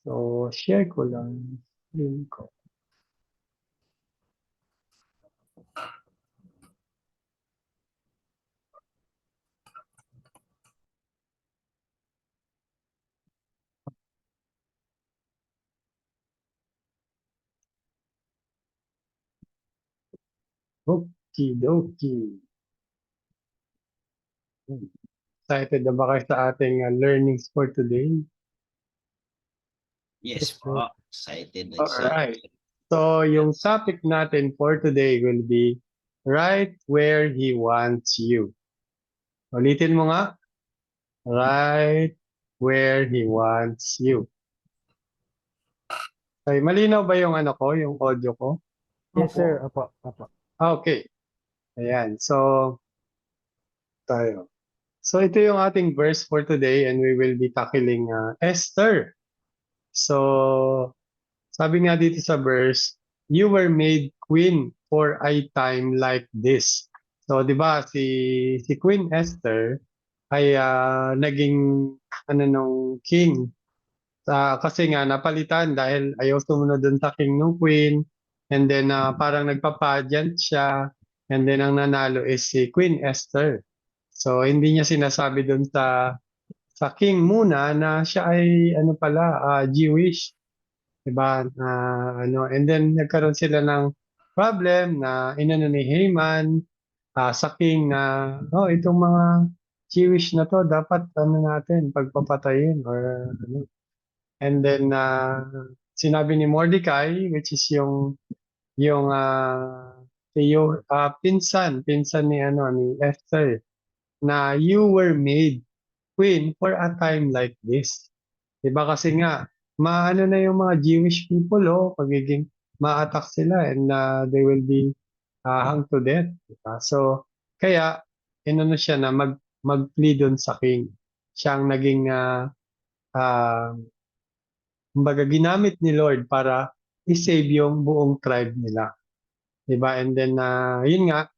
So, share ko lang. Link ko. Okie dokie. Excited na ba kayo sa ating learnings for today? Yes po. Excited. Alright. So, yung topic natin for today will be right where he wants you. Ulitin mo nga. Right where he wants you. Okay, malinaw ba yung ano ko, yung audio ko? Yes, sir. Apo. Okay. Ayan. So, tayo. So, ito yung ating verse for today and we will be tackling Esther. So, sabi nga dito sa verse, you were made queen for a time like this. So, di ba, si Queen Esther ay naging nung king. Kasi nga napalitan dahil ayaw sumunod dun sa king ng queen. And then parang nagpa-pageant siya. And then ang nanalo is si Queen Esther. So, hindi niya sinasabi dun sa king muna na siya ay ano pala, Jewish. Diba? And then nagkaroon sila ng problem na inano ni Haman sa king na, oh, itong mga Jewish na to, dapat ano natin, pagpapatayin or ano. And then sinabi ni Mordecai, which is yung pinsan ni ni Esther, na you were made queen for a time like this. Diba kasi nga, maano na yung mga Jewish people, pagiging ma-attack sila and they will be hung to death. Diba? So, kaya, inano siya na mag-plead dun sa king. Siya ang naging, kumbaga, ginamit ni Lord para i-save yung buong tribe nila. Diba? And then, yun nga,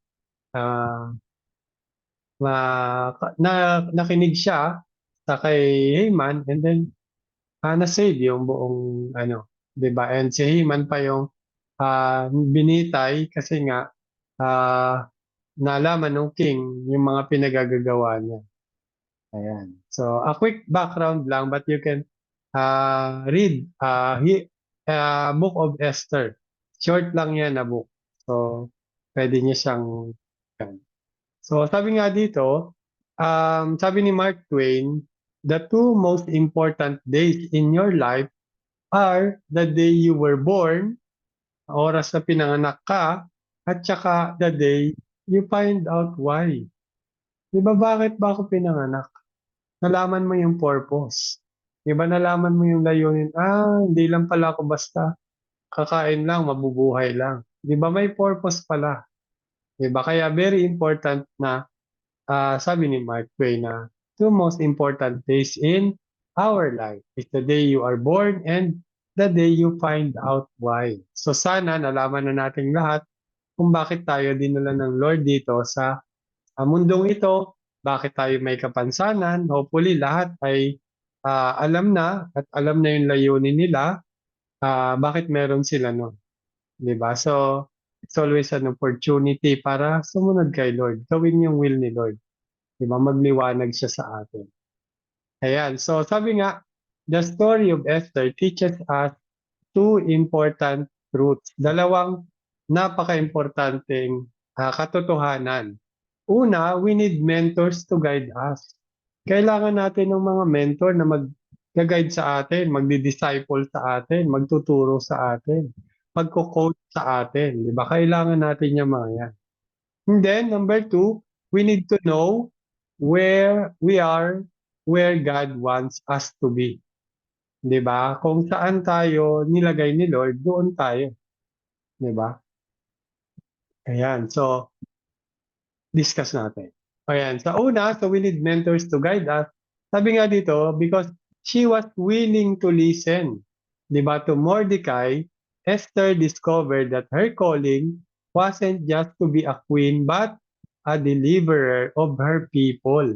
uh, nakinig siya sa kay Haman and then na-save yung buong ano, 'di ba? And si Haman pa yung binitay kasi nga nalaman ng king yung mga pinagagagawa niya. Ayan. So a quick background lang but you can read Book of Esther. Short lang yan na book. So pwede niyo siyang yan. So sabi nga dito, sabi ni Mark Twain, the two most important days in your life are the day you were born, oras na pinanganak ka, at saka the day you find out why. Di ba bakit ba ako pinanganak? Nalaman mo yung purpose. Di ba nalaman mo yung layunin? Hindi lang pala ako basta kakain lang, mabubuhay lang. Di ba may purpose pala? Di ba? Kaya very important na sabi ni Mark Twain na two most important days in our life is the day you are born and the day you find out why. So sana nalaman na natin lahat kung bakit tayo dinala ng Lord dito sa mundong ito, bakit tayo may kapansanan. Hopefully lahat ay alam na at alam na yung layunin nila, bakit meron sila no. 'Di ba? So it's always an opportunity para sumunod kay Lord, gawin yung will ni Lord. Diba? Magliwanag siya sa atin. Ayan. So, sabi nga, the story of Esther teaches us two important truths. Dalawang napaka-importanting katotohanan. Una, we need mentors to guide us. Kailangan natin ng mga mentor na mag-guide sa atin, magdi-disciple sa atin, magtuturo sa atin, magko-coach sa atin. Di ba? Kailangan natin yung mga yan. And then, number two, we need to know where we are, where God wants us to be. 'Di ba? Kung saan tayo nilagay ni Lord, doon tayo. 'Di ba? Ayan, so discuss natin. Ayan, sa una, so we need mentors to guide us. Sabi nga dito, because she was willing to listen. 'Di ba? To Mordecai, Esther discovered that her calling wasn't just to be a queen but a deliverer of her people.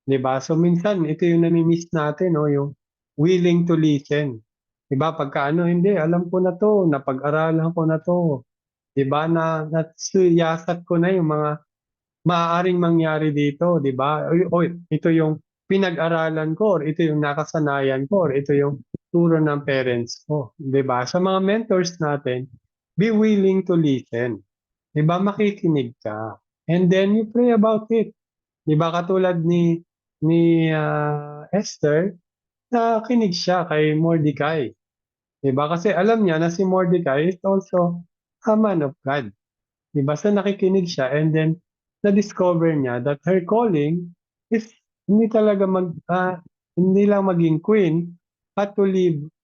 'Di ba? So minsan ito yung nami-miss natin, no, yung willing to listen. 'Di ba? Pagka ano, hindi, alam ko na 'to, napag-aralan ko na 'to. 'Di ba, nasiyasat ko na yung mga maaaring mangyari dito, 'di ba? Uy, ito yung pinag-aralan ko or ito yung nakasanayan ko or ito yung turo ng parents ko, 'di ba? Sa mga mentors natin, be willing to listen. 'Di ba, makikinig ka and then you pray about it. 'Di ba, katulad ni Esther, nakinig siya kay Mordecai. 'Di ba, kasi alam niya na si Mordecai is also a man of God. 'Di ba? So nakikinig siya and then na-discover niya that her calling is hindi talaga hindi lang maging queen, but to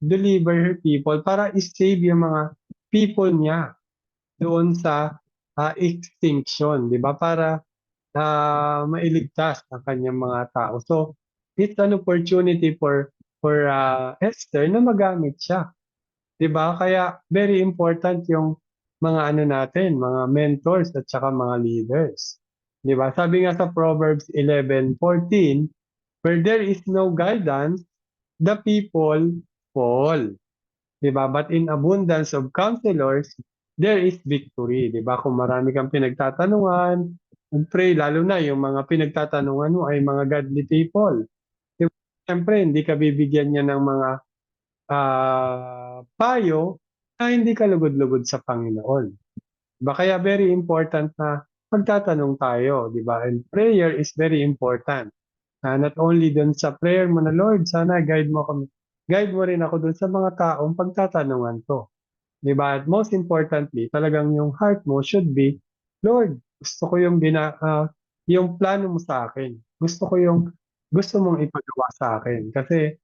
deliver her people para i-save yung mga people niya doon sa extinction, 'di ba? Para mailigtas ang kanyang mga tao. So it's an opportunity for Esther na magamit siya. 'Di ba? Kaya very important yung mga ano natin, mga mentors at saka mga leaders. 'Di ba? Sabi nga sa Proverbs 11:14, "Where there is no guidance, the people fall." 'Di ba? But in abundance of counselors, there is victory. 'Di ba? Kung marami kang pinagtatanungan, mag-pray, lalo na yung mga pinagtatanungan mo ay mga godly people. 'Di ba? Siyempre, hindi ka bibigyan niya ng mga payo na hindi ka lugod-lugod sa Panginoon. 'Di ba, kaya very important na magtatanong tayo, 'di ba? And prayer is very important. Not only dun sa prayer mo na, "Lord, sana guide mo rin ako dun sa mga taong pagtatanungan ko." 'Di ba? At most importantly, talagang yung heart mo should be, "Lord, gusto ko yung plano mo sa akin. Gusto ko yung gusto mong ipagawa sa akin. Kasi,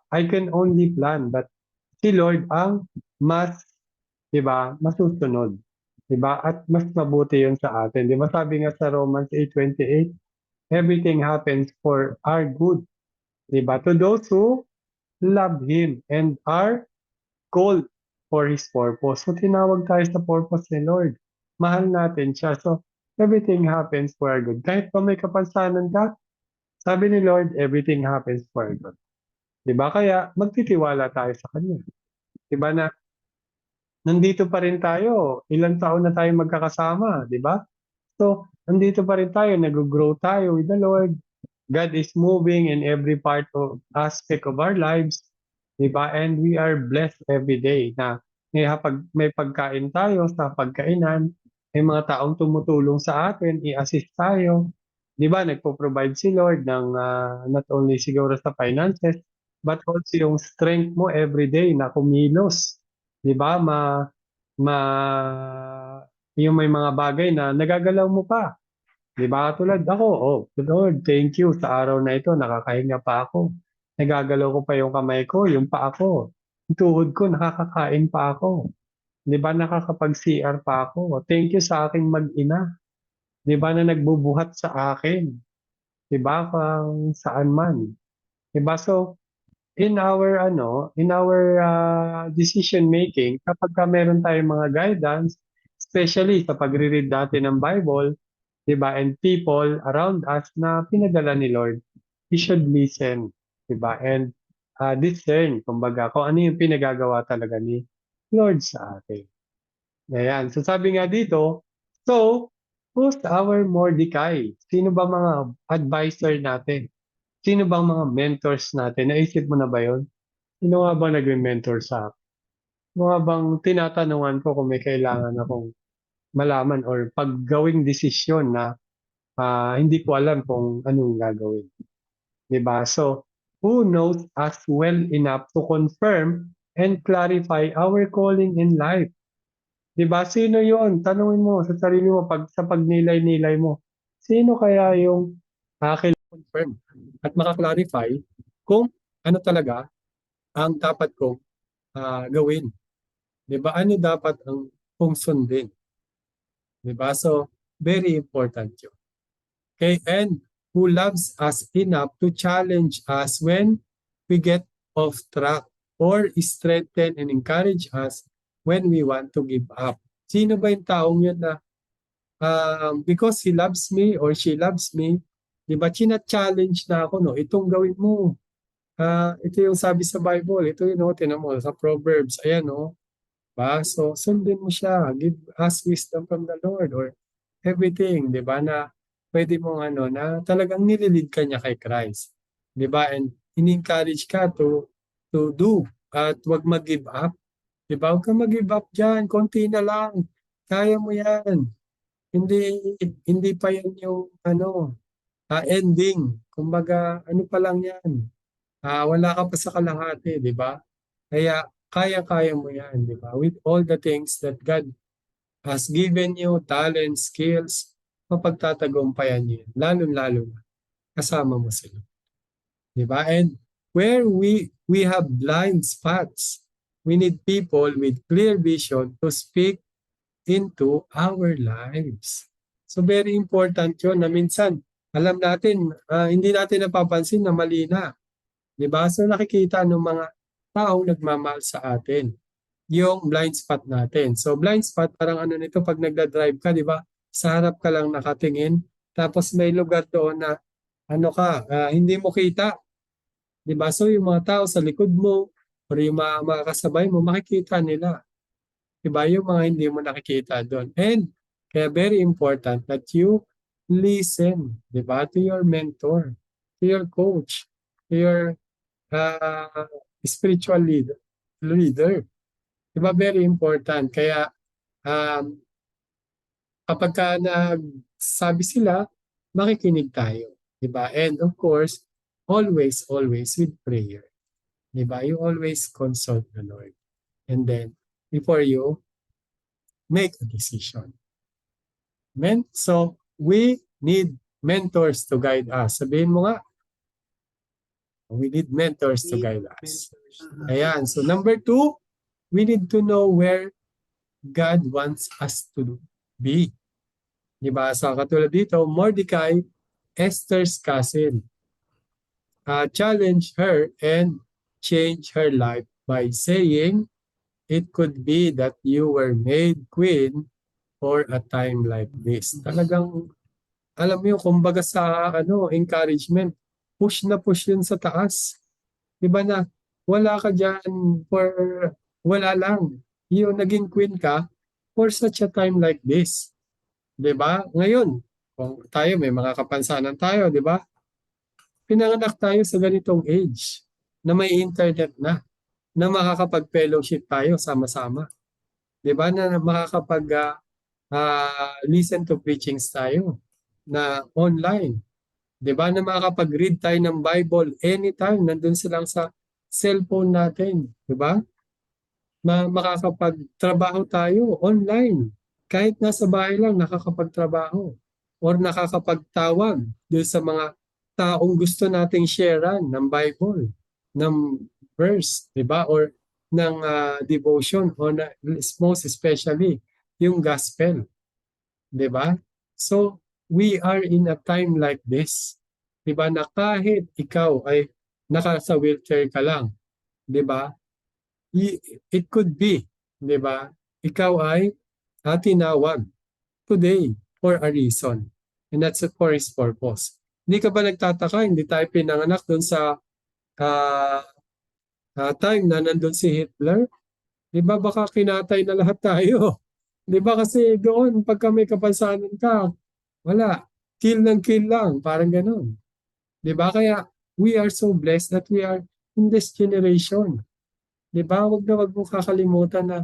I can only plan but si Lord ang mas, 'di ba, masusunod, 'di ba? At mas mabuti 'yun sa atin, 'di ba? Sabi nga sa Romans 8:28, everything happens for our good, 'di ba? To those who love Him and are called for His purpose. So tinawag tayo sa purpose ni Lord. Mahal natin siya. So everything happens for our good. Kahit pa may kapansanan ka, sabi ni Lord, everything happens for our good. 'Di ba? Kaya magtitiwala tayo sa Kanya. 'Di ba na nandito pa rin tayo, ilang taon na tayong magkakasama, 'di ba? So, nandito pa rin tayo, naggo-grow tayo with the Lord. God is moving in every part of aspect of our lives, 'di ba? And we are blessed every day na may pagkain tayo sa pagkainan, may mga taong tumutulong sa atin, i-assist tayo, 'di ba? Nagpo-provide si Lord ng not only siguro sa finances, but also yung strength mo every day na kumilos, 'di ba? Ma yung may mga bagay na nagagalaw mo pa. 'Di ba, tulad ako, oh, Lord, thank you sa araw na ito nakakahinga pa ako. Nagagalaw ko pa yung kamay ko, yung paa ko, yung tuhod ko nakakakain pa ako. 'Di ba, nakakapag-CR pa ako. Thank you sa aking mag-ina, 'di ba, na nagbubuhat sa akin, 'di ba, kung saan man. 'Di ba, so in our decision making kapagka meron tayong mga guidance, especially sa pagre-read natin ng Bible, 'di ba, and people around us na pinadala ni Lord, we should listen, 'di ba, and discern kumbaga kung ano yung pinagagawa talaga ni Lord sa atin. Ayan, so sabi nga dito, so who's our Mordecai? Sino ba mga advisor natin? Sino bang mga mentors natin? Naisip mo na ba yun? Sino nga ba nagme-mentor sa akin? Sino nga bang tinatanungan ko kung may kailangan akong malaman or paggawing desisyon na hindi ko alam kung anong gagawin, 'di ba? So, who knows us well enough to confirm and clarify our calling in life, 'di ba? Sino 'yon? Tanungin mo sa sarili mo sa pagnilay-nilay mo. Sino kaya yung kailangan confirm at maka-clarify kung ano talaga ang dapat kong gawin, 'di ba? Ano dapat ang kong sundin, 'di ba? So, very important 'yun. Okay, and who loves us enough to challenge us when we get off track or strengthen and encourage us when we want to give up. Sino ba yung taong yun na because he loves me or she loves me, di ba, china-challenge na ako, no, itong gawin mo, Ito yung sabi sa Bible, ito yun, tinan mo, sa Proverbs, ayan, ba? So, sundin mo siya, ask wisdom from the Lord or everything, di ba, na pwede mong na talagang nililid ka niya kay Christ. Di ba? And in-encourage ka to do at wag mag-give up. Di ba? Huwag kang mag-give up dyan, konti na lang. Kaya mo yan. Hindi, hindi pa yan yung ending. Kumbaga, ano pa lang yan. Wala ka pa sa kalahati, di ba? Kaya kaya-kaya mo yan, di ba? With all the things that God has given you, talent, skills, mapagtatagumpayan niyo yan. Lalo-lalo na kasama mo sila. Di ba? And where we have blind spots, we need people with clear vision to speak into our lives. So very important yun na minsan, alam natin, hindi natin napapansin na mali na. Di ba? So nakikita ng mga taong nagmamahal sa atin yung blind spot natin. So blind spot, parang nito pag nagda-drive ka, di ba? Sa harap ka lang nakatingin, tapos may lugar doon na hindi mo kita. Di ba? So yung mga tao sa likod mo, or yung mga kasabay mo, makikita nila. Di ba? Yung mga hindi mo nakikita doon. And kaya very important that you listen, di ba? To your mentor, to your coach, to your spiritual leader. Diba? Very important. Kaya kapag ka nagsabi sila, makikinig tayo. Diba? And of course, always with prayer. Diba? You always consult the Lord. And then, before you make a decision. Amen? So, we need mentors to guide us. Sabihin mo nga, we need mentors to guide us. Ayan. So, number 2, we need to know where God wants us to be. Diba? So, katulad dito, Mordecai, Esther's cousin, challenge her and change her life by saying, it could be that you were made queen for a time like this. Talagang, alam mo yung kumbaga sa encouragement, push na push yun sa taas. Diba na, wala ka dyan for, wala lang. Yung naging queen ka for such a time like this. Diba? Ngayon, kung tayo may mga kapansanan tayo, diba? Pinanganak tayo sa ganitong age na may internet na makakapag-fellowship tayo sama-sama. Diba? Na makakapag listen to preachings tayo na online. Diba? Na makakapag-read tayo ng Bible anytime. Nandun silang sa cellphone natin. Diba? Makakapagtrabaho tayo online. Kahit nasa bahay lang, nakakapagtrabaho. Or nakakapagtawag doon sa mga taong gusto nating sharean ng Bible, ng verse, di ba? Or ng devotion, or most especially, yung gospel. Di ba? So, we are in a time like this. Di ba? Na kahit ikaw ay nakasa wheelchair ka lang, di ba? It could be, di ba? Ikaw ay tinawag today for a reason. And that's for His purpose. Hindi ka ba nagtataka, hindi tayo pinanganak doon sa time na nandun si Hitler? Di ba baka kinatay na lahat tayo? Di ba kasi doon, pagka may kapansanan ka, wala. Kill ng kill lang, parang ganun. Di ba? Kaya we are so blessed that we are in this generation. Di ba? Huwag mong kakalimutan na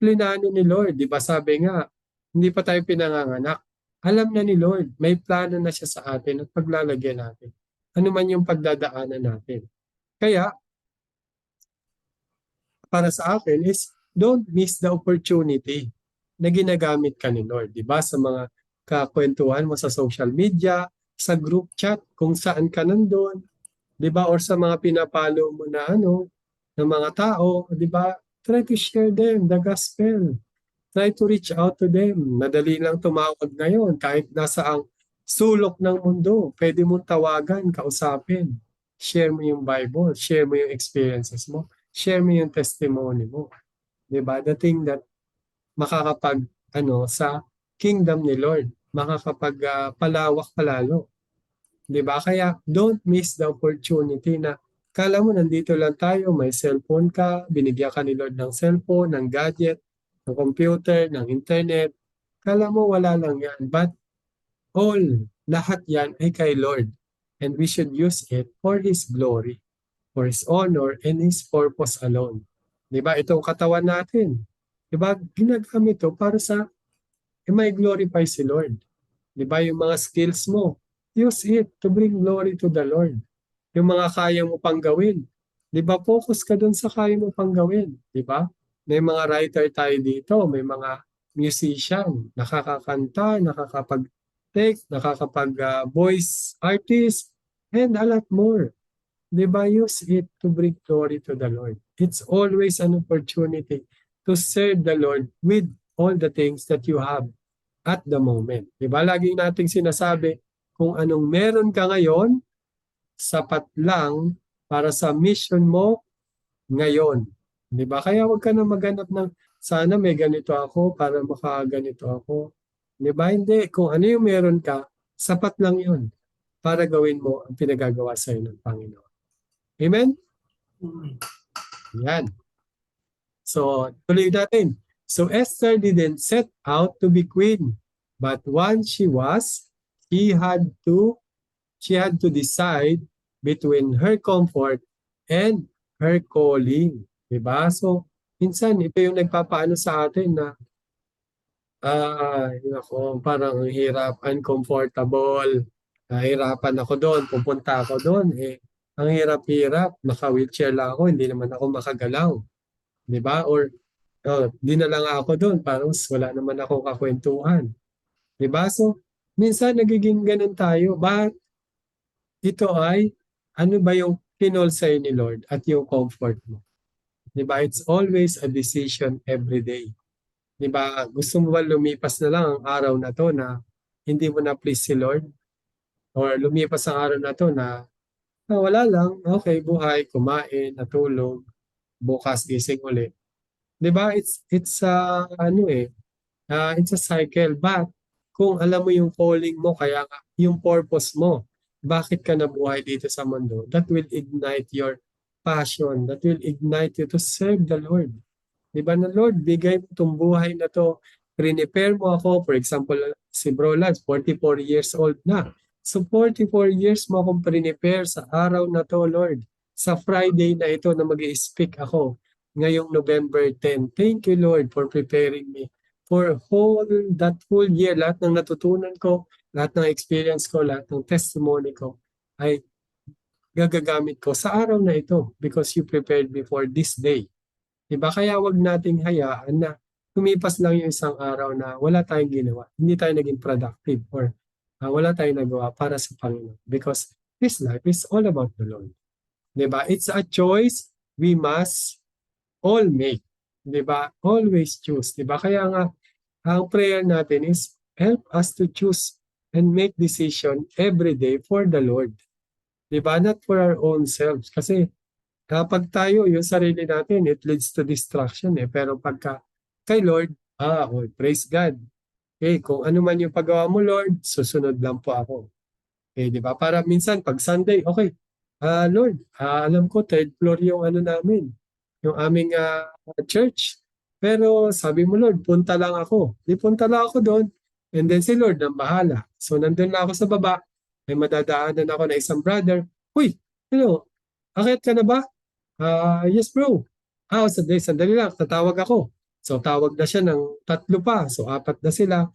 plinano ni Lord. Di ba sabi nga, hindi pa tayo pinanganganak. Alam na ni Lord, may plano na siya sa atin at paglalagyan natin. Ano man yung pagdadaanan natin. Kaya, para sa akin is, don't miss the opportunity na ginagamit ka ni Lord. Di ba? Sa mga kakwentuhan mo sa social media, sa group chat, kung saan ka nandun. Di ba? Or sa mga pinapalo mo na ng mga tao, di ba? Try to share them the gospel. Try to reach out to them. Madali lang tumawag ngayon kahit nasa ang sulok ng mundo. Pwede mong tawagan, kausapin. Share mo yung Bible, share mo yung experiences mo, share mo yung testimony mo. Diba? The thing that makakapag sa kingdom ni Lord, makakapag palawak palalo. Diba? Kaya don't miss the opportunity na Kala mo nandito lang tayo, may cellphone ka, binigyan ka ni Lord ng cellphone, ng gadget, ng computer, ng internet. Kala mo wala lang yan. But all, lahat yan ay kay Lord. And we should use it for His glory, for His honor, and His purpose alone. Diba? Itong katawan natin. Diba? Ginagamit to para sa may glorify si Lord. Diba? Yung mga skills mo, use it to bring glory to the Lord. Yung mga kaya mo pang gawin. Di ba? Focus ka dun sa kaya mo pang gawin. Di ba? May mga writer tayo dito, may mga musician, nakakakanta, nakakapag-text, nakakapag-voice artist, and a lot more. Di ba? Use it to bring glory to the Lord. It's always an opportunity to serve the Lord with all the things that you have at the moment. Di ba? Lagi nating sinasabi, kung anong meron ka ngayon, sapat lang para sa mission mo ngayon. Di ba? Kaya huwag ka na maghanap ng sana may ganito ako para makaganito ako. Di ba? Hindi. Kung ano yung meron ka, sapat lang yun para gawin mo ang pinagagawa sa iyo ng Panginoon. Amen? Yan. So, tuloy natin. So, Esther didn't set out to be queen, but once she was, she had to decide between her comfort and her calling. Diba? So, minsan, ito yung nagpapaano sa atin na parang hirap, uncomfortable, nahihirapan ako doon, pupunta ako doon, ang hirap-hirap, naka-wheelchair lang ako, hindi naman ako makagalaw. Diba? Or, di na lang ako doon, parang wala naman akong kakwentuhan. Diba? So, minsan nagiging ganun tayo. But, ito ay, ano ba yung kinol sa'yo ni Lord at yung comfort mo? Diba? It's always a decision every day. Diba? Gusto mo ba lumipas na lang ang araw na to na hindi mo na please si Lord? Or lumipas ang araw na to na wala lang, okay, buhay, kumain, natulog, bukas gising ulit. Diba? It's a cycle. But kung alam mo yung calling mo, kaya yung purpose mo, bakit ka nabuhay dito sa mundo, that will ignite your passion, that will ignite you to serve the Lord. Diba na Lord, bigay mo itong buhay na to, prepare mo ako, for example, si Bro Lance, 44 years old na. So 44 years mo akong prepare sa araw na to, Lord. Sa Friday na ito na mag-i-speak ako ngayong November 10. Thank you, Lord, for preparing me for that whole year. Lahat ng natutunan ko, lahat ng experience ko, lahat ng testimony ko ay gagagamit ko sa araw na ito because you prepared me for this day. Diba? Kaya wag nating hayaan na tumipas lang yung isang araw na wala tayong ginawa. Hindi tayo naging productive or wala tayong nagawa para sa Panginoon. Because this life is all about the Lord. Diba? It's a choice we must all make. Diba? Always choose. Diba? Kaya nga, ang prayer natin is help us to choose and make decision every day for the Lord. Diba? Not for our own selves. Kasi kapag tayo, yung sarili natin, it leads to distraction eh. Pero pagka kay Lord, praise God. Okay, kung ano man yung paggawa mo, Lord, susunod lang po ako. Okay, di ba? Para minsan, pag Sunday, okay, Lord, alam ko, third floor yung ano namin, yung aming church. Pero sabi mo, Lord, punta lang ako. Di punta lang ako doon. And then si Lord nang bahala. So nandun na ako sa baba. May madadaanan ako na isang brother. Uy, akit ka na ba? Yes bro. Sandali lang, tatawag ako. So tawag na siya ng 3 pa. So 4 na sila.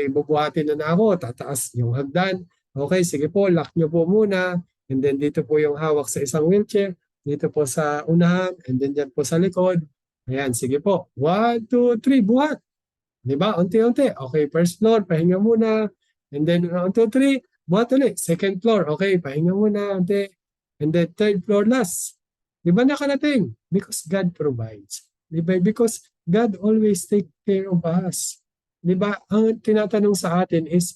Bubuhatin na ako, tataas yung hagdan. Okay, sige po, lock nyo po muna. And then dito po yung hawak sa isang wheelchair. Dito po sa unahan. And then dyan po sa likod. Ayan, sige po. 1, 2, 3, buhat. Diba? Unti-unti. Okay, first floor, pahinga muna. And then 1, 2, 3, buhat ulit. Second floor, okay, pahinga muna. Unti. And then third floor last. Di ba nakarating? Because God provides. Di ba? Because God always take care of us. Di ba? Ang tinatanong sa atin is,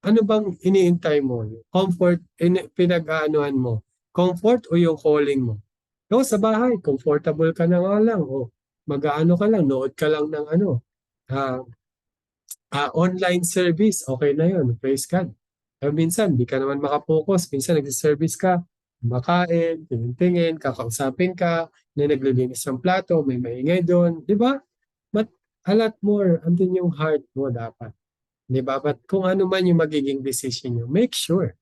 ano bang iniintay mo? Comfort, pinag-aanuhan mo? Comfort o yung calling mo? Sa bahay, comfortable ka na nga lang. O mag-aano ka lang, nood ka lang ng online service. Okay na yun. Praise God. Pero minsan, di ka naman makapokus. Minsan, nag-service ka. makain, tingin-tingin, kakausapin ka, na naglilinis ng plato, may maingay doon, di ba? But a lot more, andun yung heart mo dapat. Di ba? But kung ano man yung magiging decision nyo, make sure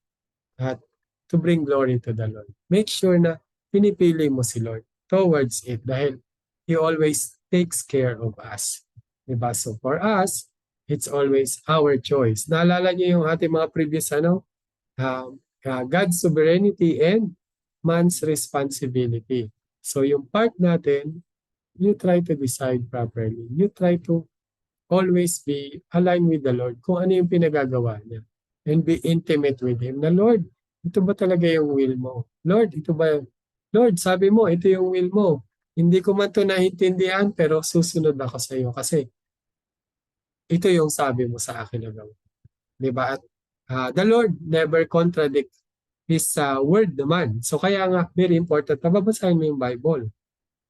at to bring glory to the Lord. Make sure na pinipili mo si Lord towards it dahil He always takes care of us. Diba? So for us, it's always our choice. Naalala niyo yung ating mga previous God's sovereignty and man's responsibility. So yung part natin, you try to decide properly. You try to always be aligned with the Lord kung ano yung pinagagawa niya. And be intimate with Him. Na Lord, ito ba talaga yung will mo? Lord, ito ba? Lord, sabi mo, ito yung will mo. Hindi ko man ito naintindihan pero susunod ako sa iyo kasi ito yung sabi mo sa akin na gawin. Diba? At the Lord never contradict His word naman. So kaya nga, very important na babasahin mo yung Bible.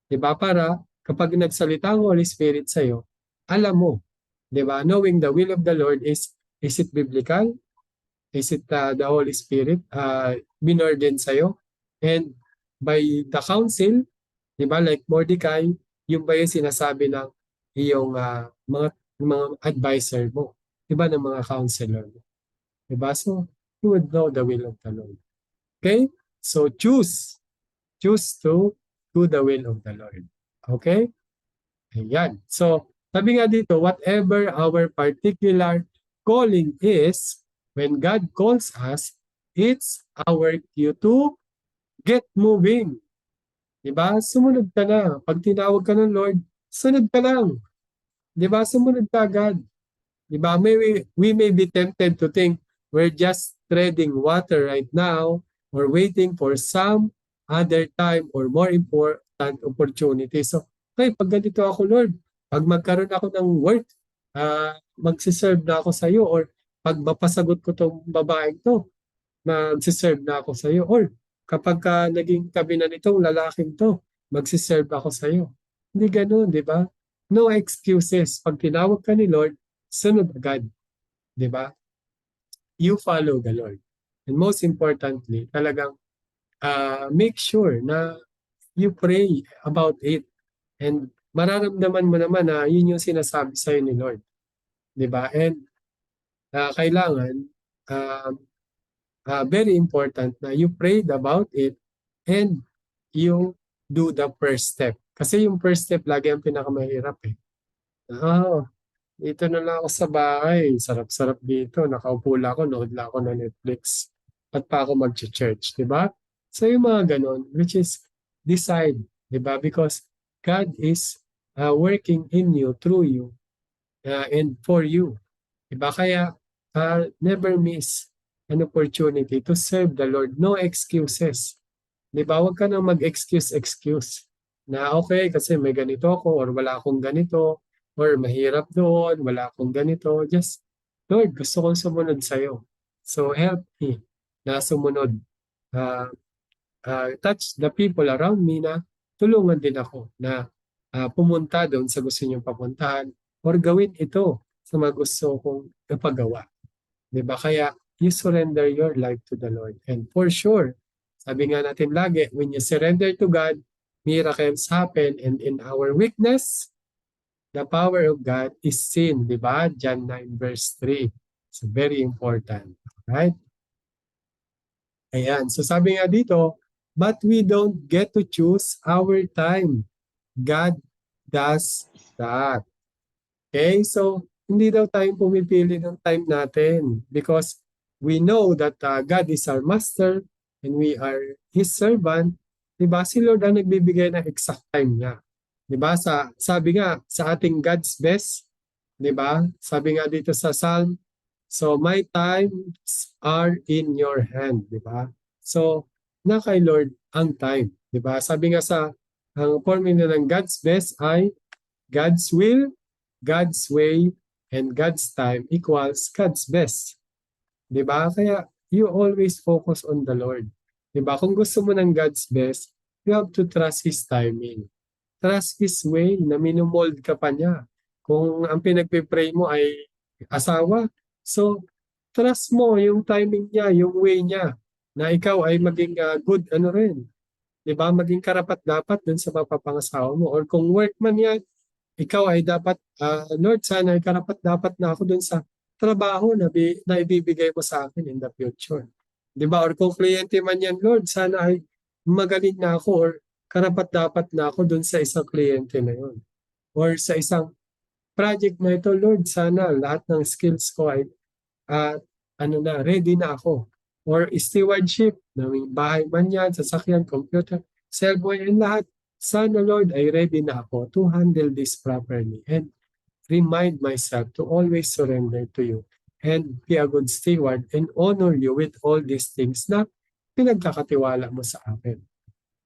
Diba? Para kapag nagsalita ang Holy Spirit sa iyo, alam mo. Diba? Knowing the will of the Lord is it biblical? Is it the Holy Spirit binordained sa'yo? And by the council, di ba, like Mordecai, yung ba yung sinasabi ng iyong mga advisor mo? Di ba, ng mga counselor mo? Di ba? So, you would know the will of the Lord. Okay? So, choose to do the will of the Lord. Okay? Ayan. So, sabi nga dito, whatever our particular calling is, when God calls us, it's our cue to get moving. Diba? Sumunod ka na. Pag tinawag ka ng Lord, sunod ka lang. Diba? Sumunod ka agad. Diba? We may be tempted to think we're just treading water right now or waiting for some other time or more important opportunity. So, okay, pag ganito ako, Lord, pag magkaroon ako ng work, magsiserve na ako sa iyo, or pag mapasagot ko tong babaeng to, magsiserve na ako sa iyo, or kapag naging kami na nitong lalaking to, magsiserve ako sa iyo. Hindi ganoon, di ba? No excuses. Pag tinawag ka ni Lord, sunod agad. Di ba? You follow the Lord. And most importantly, talagang make sure na you pray about it. And mararamdaman mo naman na yun yung sinasabi sa'yo ni Lord. Diba? And kailangan, very important na you prayed about it and you do the first step. Kasi yung first step lagi ang pinakamahirap eh. Dito na lang ako sa bahay. Sarap-sarap dito. Nakaupo lang ako, nood lang ako ng Netflix. At pa ako mag-church. Diba? So yung mga ganon, which is decide. Diba? Because God is working in you, through you, and for you. Diba? Kaya never miss an opportunity to serve the Lord. No excuses. Diba? Huwag ka nang mag-excuse na okay kasi may ganito ako or wala akong ganito or mahirap doon, wala akong ganito. Just, Lord, gusto kong sumunod sa'yo. So help me na sumunod. Touch the people around me na tulungan din ako na pumunta doon sa gusto niyong papuntahan or gawin ito sa mga gusto kong napagawa. Diba? Kaya you surrender your life to the Lord. And for sure, sabi nga natin lagi, when you surrender to God, miracles happen, and in our weakness, the power of God is seen. Diba? John 9 verse 3. So very important. Right? Ayan. So sabi nga dito, but we don't get to choose our time. God does that. Okay? So, hindi daw tayo pumipili ng time natin because we know that God is our master and we are His servant. Diba? Si Lord ang nagbibigay ng exact time niya. Diba? Sabi nga sa ating God's best, diba? Sabi nga dito sa Psalm, so my times are in your hand. Diba? So, na kay Lord ang time. Diba? Sabi nga ang formula ng God's best ay God's will, God's way, and God's time equals God's best. Diba? Kaya you always focus on the Lord. Diba? Kung gusto mo ng God's best, you have to trust His timing. Trust His way na minumold ka pa niya. Kung ang pinagpipray mo ay asawa, so trust mo yung timing niya, yung way niya. na ikaw ay maging good ano rin. 'Di ba? Maging karapat-dapat dun sa mapapangasawa mo. Or kung workman yan, ikaw ay dapat, Lord, sana ay karapat-dapat na ako dun sa trabaho na ibibigay mo sa akin in the future. 'Di ba? Or kung kliyente man yan, Lord, sana ay magaling na ako or karapat-dapat na ako dun sa isang kliyente na yun. Or sa isang project na ito, Lord, sana lahat ng skills ko ay ready na ako. Or stewardship, ng bahay man yan, sasakyan, computer, cellphone, and lahat. Sana, Lord, ay ready na ako to handle this properly and remind myself to always surrender to you and be a good steward and honor you with all these things na pinagkakatiwala mo sa akin.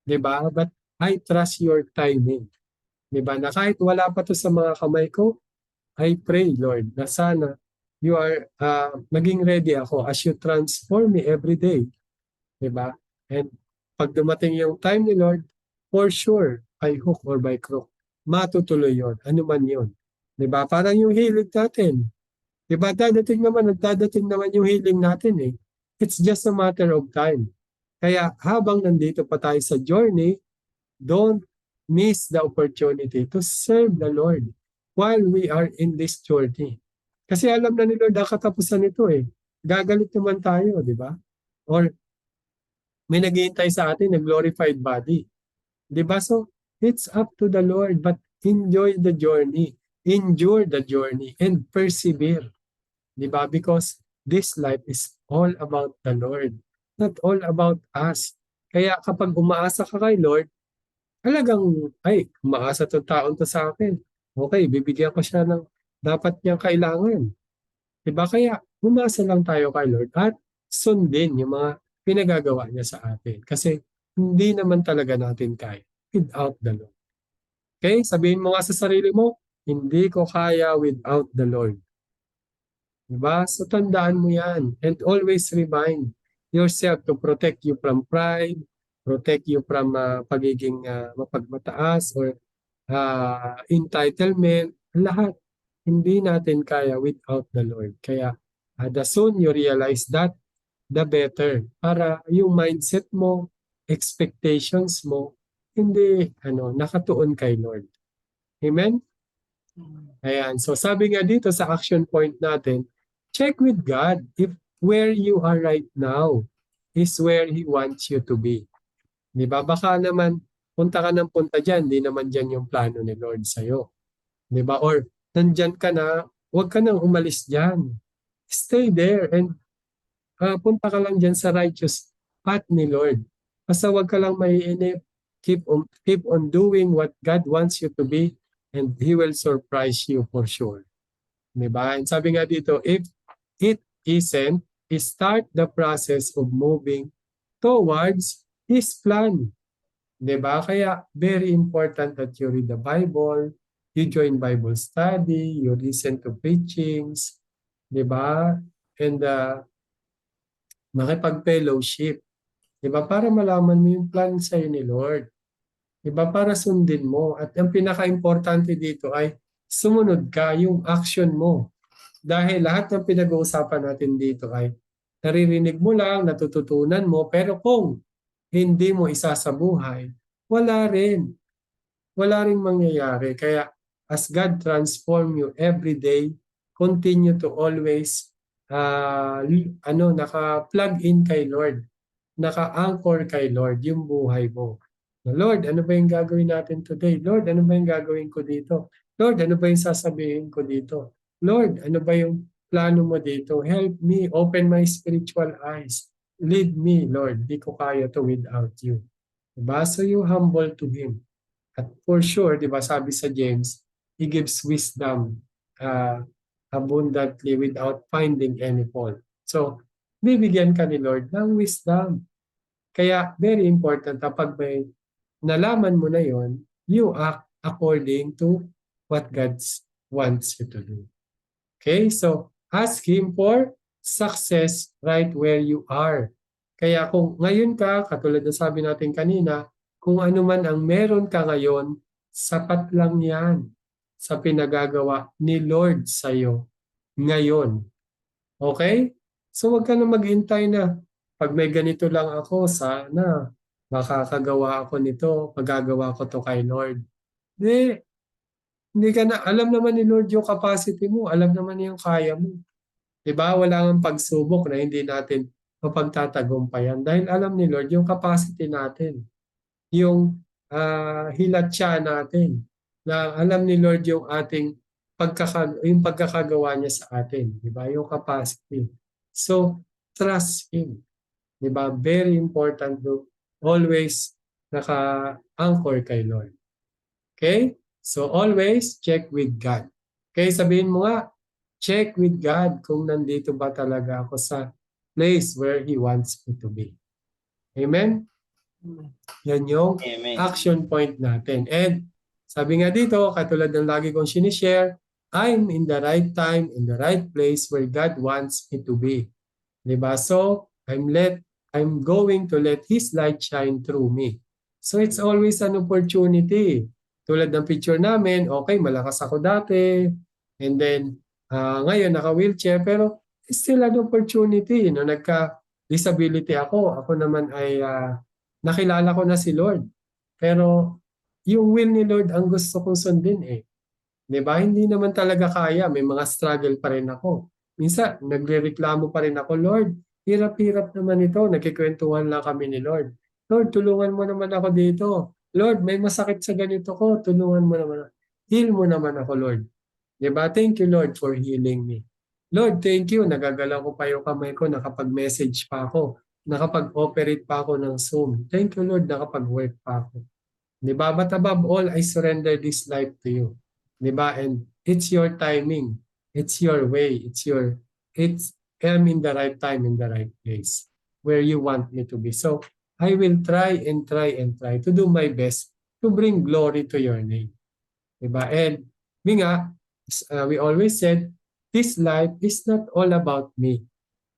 Diba? But I trust your timing. Diba? Na kahit wala pa to sa mga kamay ko, I pray, Lord, na sana you are maging ready ako as you transform me every day. Diba? And pag dumating yung time ni Lord, for sure, by hook or by crook, matutuloy yun. Ano man yun. Diba? Parang yung healing natin. Diba? Nagdadating naman yung healing natin eh. It's just a matter of time. Kaya habang nandito pa tayo sa journey, don't miss the opportunity to serve the Lord while we are in this journey. Kasi alam na ni Lord ang katapusan nito eh. Gagalit naman tayo, di ba? Or may naghihintay sa atin na glorified body. Di ba? So, it's up to the Lord but enjoy the journey, endure the journey, and persevere. Di ba? Because this life is all about the Lord, not all about us. Kaya kapag umaasa ka kay Lord, talagang, ay, umaasa itong taon to sa akin. Okay, bibigyan ko siya ng dapat niyang kailangan. Diba? Kaya umasa lang tayo kay Lord at sundin yung mga pinagagawa niya sa atin. Kasi hindi naman talaga natin kaya without the Lord. Okay? Sabihin mo nga sa sarili mo, hindi ko kaya without the Lord. Diba? So tandaan mo yan. And always remind yourself to protect you from pride, protect you from pagiging mapagmataas or entitlement. Lahat. Hindi natin kaya without the Lord. Kaya the soon you realize that, the better. Para yung mindset mo, expectations mo, hindi nakatuon kay Lord. Amen? Ayan. So sabi nga dito sa action point natin, check with God if where you are right now is where He wants you to be. Di ba? Baka naman punta ka ng punta dyan, di naman dyan yung plano ni Lord sa'yo. Di ba? Or nandyan ka na, huwag ka nang umalis dyan. Stay there and punta ka lang dyan sa righteous path ni Lord. Basta huwag ka lang maiinip. Keep on doing what God wants you to be and He will surprise you for sure. Diba? And sabi nga dito, if it isn't, start the process of moving towards His plan. Diba? Kaya very important that you read the Bible, you join Bible study, you listen to preachings, diba? And makipag-fellowship. Diba? Para malaman mo yung plan sa'yo ni Lord. Diba? Para sundin mo. At ang pinaka-importante dito ay sumunod ka yung action mo. Dahil lahat ng pinag-uusapan natin dito ay naririnig mo lang, natututunan mo, pero kung hindi mo isasabuhay, wala rin. Wala rin mangyayari. Kaya as God transform you every day, continue to always naka-plug in kay Lord. Naka-anchor kay Lord yung buhay mo. Lord, ano ba yung gagawin natin today? Lord, ano ba yung gagawin ko dito? Lord, ano ba yung sasabihin ko dito? Lord, ano ba yung plano mo dito? Help me, open my spiritual eyes. Lead me, Lord. Di ko kaya to without you. Diba? So you humble to Him. At for sure, di ba sabi sa James, He gives wisdom abundantly without finding any fault. So, bibigyan ka ni Lord ng wisdom. Kaya very important kapag may nalaman mo na yon, you act according to what God wants you to do. Okay? So, ask Him for success right where you are. Kaya kung ngayon ka, katulad na sabi natin kanina, kung ano man ang meron ka ngayon, sapat lang yan sa pinagagawa ni Lord sa'yo ngayon. Okay? So, huwag ka na maghintay na pag may ganito lang ako, sana makakagawa ako nito, magagawa ko to kay Lord. Hindi, hindi ka na, alam naman ni Lord yung capacity mo, alam naman niya yung kaya mo. Diba? Wala nang pagsubok na hindi natin mapagtatagumpayan dahil alam ni Lord yung capacity natin, yung hilatsa natin, na alam ni Lord yung ating yung pagkakagawa niya sa atin, di ba? Yung capacity. So, trust Him. Di ba? Very important to always naka-anchor kay Lord. Okay? So, always check with God. Okay, sabihin mo nga, check with God kung nandito ba talaga ako sa place where He wants me to be. Amen? Yan yung Amen. action point natin. And sabi nga dito, katulad ng lagi kong sinishare, I'm in the right time, in the right place where God wants me to be. Diba? So, I'm going to let His light shine through me. So, it's always an opportunity. Tulad ng picture namin, okay, malakas ako dati, and then, ngayon, naka-wheelchair, pero it's still an opportunity. No? Nagka-disability ako naman ay nakilala ko na si Lord. Pero yung will ni Lord ang gusto kong sundin eh. 'Di ba? Hindi naman talaga kaya, may mga struggle pa rin ako. Minsan nagrereklamo pa rin ako, Lord, hirap-hirap naman ito. Nagkikwentuhan lang kami ni Lord. Lord, tulungan mo naman ako dito. Lord, may masakit sa ganito ko, tulungan mo naman. Heal mo naman ako, Lord. 'Di ba? Thank you, Lord, for healing me. Lord, thank you. Nagagalaw ko pa yung kamay ko, nakapag-message pa ako, nakapag-operate pa ako ng Zoom. Thank you, Lord, nakapag-work pa ako. Diba? But above all, I surrender this life to you. Diba? And it's your timing. It's your way. I'm in the right time, in the right place where you want me to be. So, I will try and try and try to do my best to bring glory to your name. Diba? And we always said, this life is not all about me,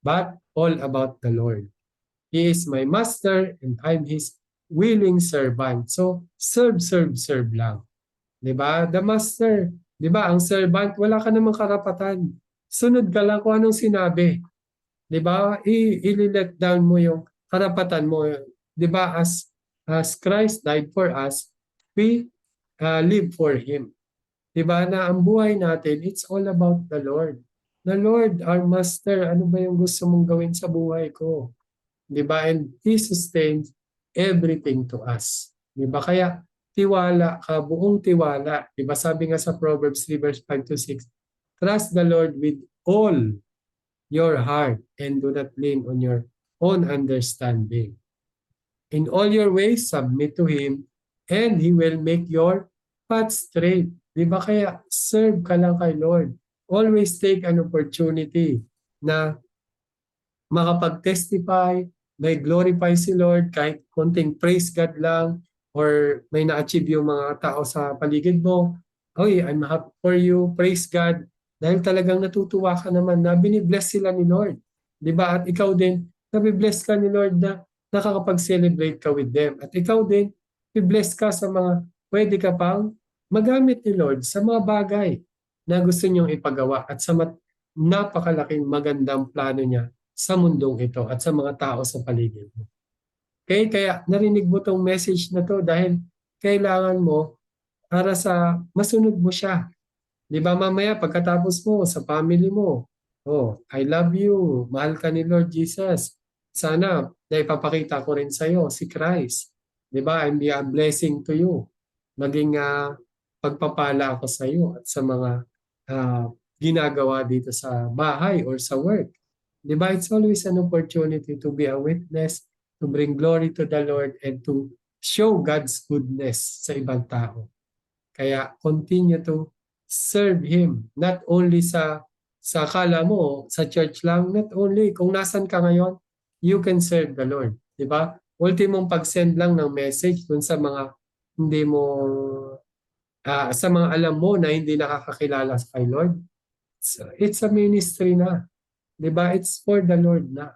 but all about the Lord. He is my master and I'm His willing servant. So, serve lang. 'Di ba? The master, 'di ba? Ang servant, wala ka namang karapatan. Sunod ka lang kung anong sinabi. 'Di ba? I-let down mo yung karapatan mo. 'Di ba? As Christ died for us, we live for Him. 'Di ba? Na ang buhay natin, it's all about the Lord. The Lord, our master, ano ba yung gusto mong gawin sa buhay ko? Diba? And He sustains everything to us. Diba? Kaya tiwala ka, buong tiwala. Diba? Sabi nga sa Proverbs 3 verse 5 to 6, trust the Lord with all your heart and do not lean on your own understanding. In all your ways, submit to Him and He will make your path straight. Diba? Kaya serve ka lang kay Lord. Always take an opportunity na makapag-testify, may glorify si Lord, kahit konting praise God lang, or may na-achieve yung mga tao sa paligid mo. Oy, I'm happy for you, praise God. Dahil talagang natutuwa ka naman na binibless sila ni Lord. Diba? At ikaw din, nabibless ka ni Lord na nakakapag-celebrate ka with them. At ikaw din, bibless ka sa mga pwede ka pang magamit ni Lord sa mga bagay na gusto niyong ipagawa at sa napakalaking magandang plano niya sa mundong ito at sa mga tao sa paligid mo. Okay? Kaya narinig mo tong message na to dahil kailangan mo para sa masunod mo siya. Di ba mamaya pagkatapos mo sa family mo, oh, I love you, mahal ka ni Lord Jesus. Sana naipapakita ko rin sa iyo si Christ. Di ba? I'm be a blessing to you. Maging pagpapala ako sa iyo at sa mga ginagawa dito sa bahay or sa work. Diba? It's always an opportunity to be a witness, to bring glory to the Lord, and to show God's goodness sa ibang tao. Kaya continue to serve Him, not only sa akala mo, sa church lang, not only, kung nasan ka ngayon, you can serve the Lord. Diba? Ultimong pag-send lang ng message dun sa mga hindi mo, sa mga alam mo na hindi nakakakilala kay Lord. It's a ministry na. Diba? It's for the Lord na.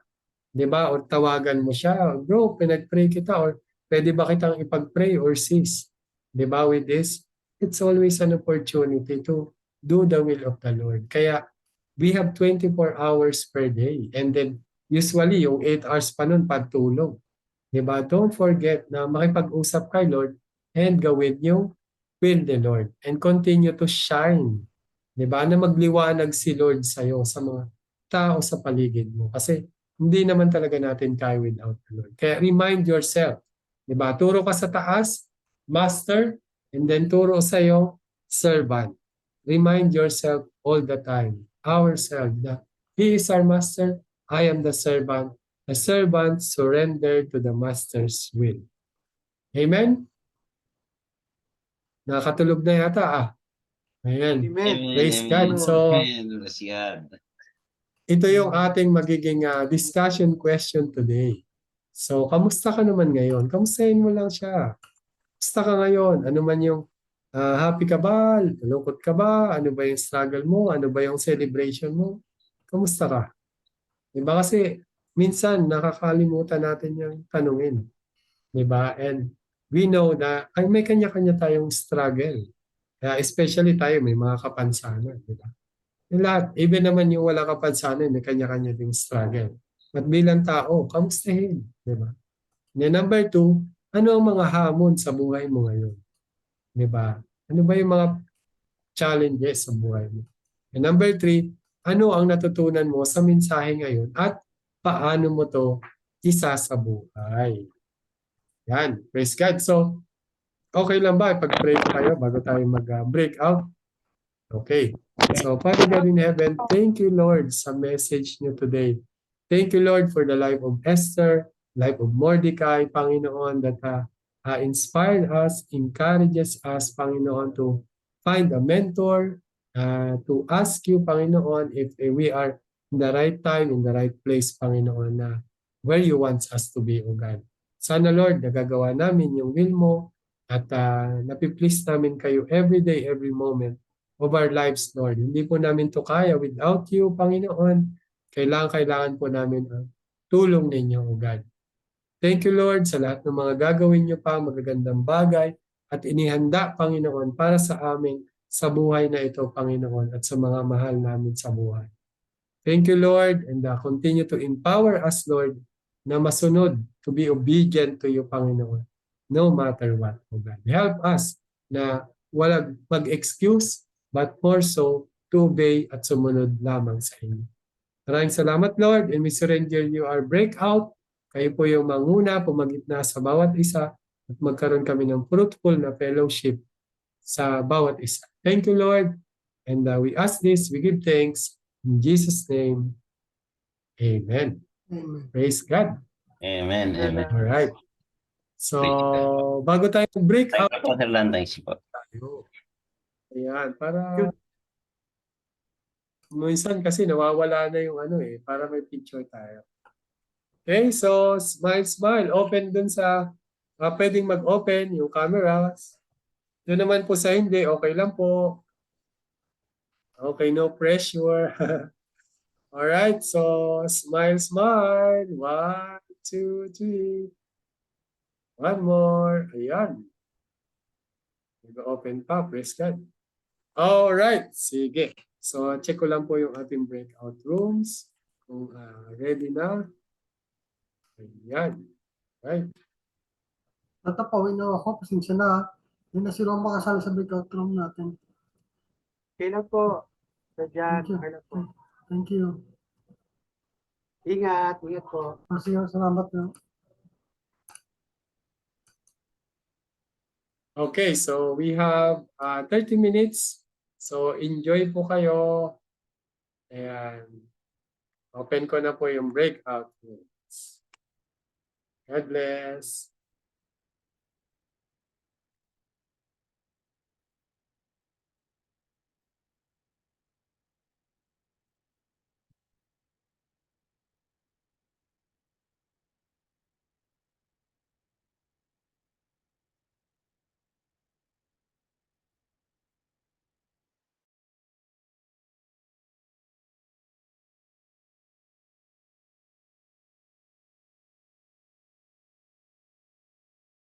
Diba? O tawagan mo siya, bro, pinag-pray kita, or pwede ba kitang ipag-pray or sis? Diba? With this, it's always an opportunity to do the will of the Lord. Kaya we have 24 hours per day, and then usually yung 8 hours pa nun pagtulog. Diba? Don't forget na makipag-usap kay Lord and gawin yung will ni Lord and continue to shine. Diba? Na magliwanag si Lord sa'yo, sa mga tao sa paligid mo. Kasi hindi naman talaga natin kaya without the Lord. Kaya remind yourself. Diba? Turo ka sa taas, master, and then turo sa'yo, servant. Remind yourself all the time, ourselves, that He is our master, I am the servant. The servant surrendered to the master's will. Amen? Nakatulog na yata Ayan. Amen. Praise God. So, Amen. Bless God. ito yung ating magiging discussion question today. So, kamusta ka naman ngayon? Kamustahin mo lang siya. Kamusta ka ngayon? Ano man yung happy ka ba? Lungkot ka ba? Ano ba yung struggle mo? Ano ba yung celebration mo? Kamusta ka? Diba kasi minsan nakakalimutan natin yung tanungin. Diba? And we know na ay may kanya-kanya tayong struggle. Kaya especially tayo may mga kapansanan. Diba? Yung lahat, even naman yung wala kapansanan, may kanya-kanya ding struggle. At bilang tao, kamustahin? Diba? And number 2, ano ang mga hamon sa buhay mo ngayon? Diba? Ano ba yung mga challenges sa buhay mo? And number 3, ano ang natutunan mo sa mensahe ngayon at paano mo to isasabuhay? Yan, praise God. So, okay lang ba pag-pray tayo bago tayo mag-break out? Okay. So, Father God in heaven, thank you, Lord, sa message niyo today. Thank you, Lord, for the life of Esther, life of Mordecai, Panginoon, that inspired us, encourages us, Panginoon, to find a mentor, to ask you, Panginoon, if we are in the right time, in the right place, Panginoon, na where you want us to be, O God. Sana, Lord, nagagawa namin yung will mo at napiplease namin kayo every day, every moment of our lives, Lord. Hindi po namin to kaya without you, Panginoon. Kailangan po namin ang tulong ninyo, O God. Thank you, Lord, sa lahat ng mga gagawin niyo pa, magagandang bagay at inihanda, Panginoon, para sa amin sa buhay na ito, Panginoon, at sa mga mahal namin sa buhay. Thank you, Lord, and continue to empower us, Lord, na masunod, to be obedient to you, Panginoon, no matter what, O God. Help us na walang mag-excuse, but more so, to obey at sumunod lamang sa inyo. Maraming salamat, Lord, and we surrender you our breakout. Kayo po yung manguna, pumagitna sa bawat isa, at magkaroon kami ng fruitful na fellowship sa bawat isa. Thank you, Lord, and we ask this, we give thanks, in Jesus' name, Amen. Amen. Praise God. Amen. Amen. All right. So, bago tayo break Thank out you po, Sir Lan. Thanks po. tayo. Ayan, para minsan kasi nawawala na yung para may picture tayo. Okay, so smile, smile. Open dun sa, pwedeng mag-open yung cameras. Doon naman po sa hindi, okay lang po. Okay, no pressure. Alright, so smile, smile. 1, 2, 3. One more. Ayan. Nag-open pa. Praise God. Alright, sige. So, check ko lang po yung ating breakout rooms. Kung ready na. Ayan. Right. Natapawin na ako. Pasensya na. Hindi na sila makasali sa breakout room natin. Okay lang po. Sadyan, Thank you. okay lang po. Thank you. Ingat, ingat po. Salamat na. Okay, so we have 30 minutes. So, enjoy po kayo. Ayan. Open ko na po yung breakout rooms. God bless.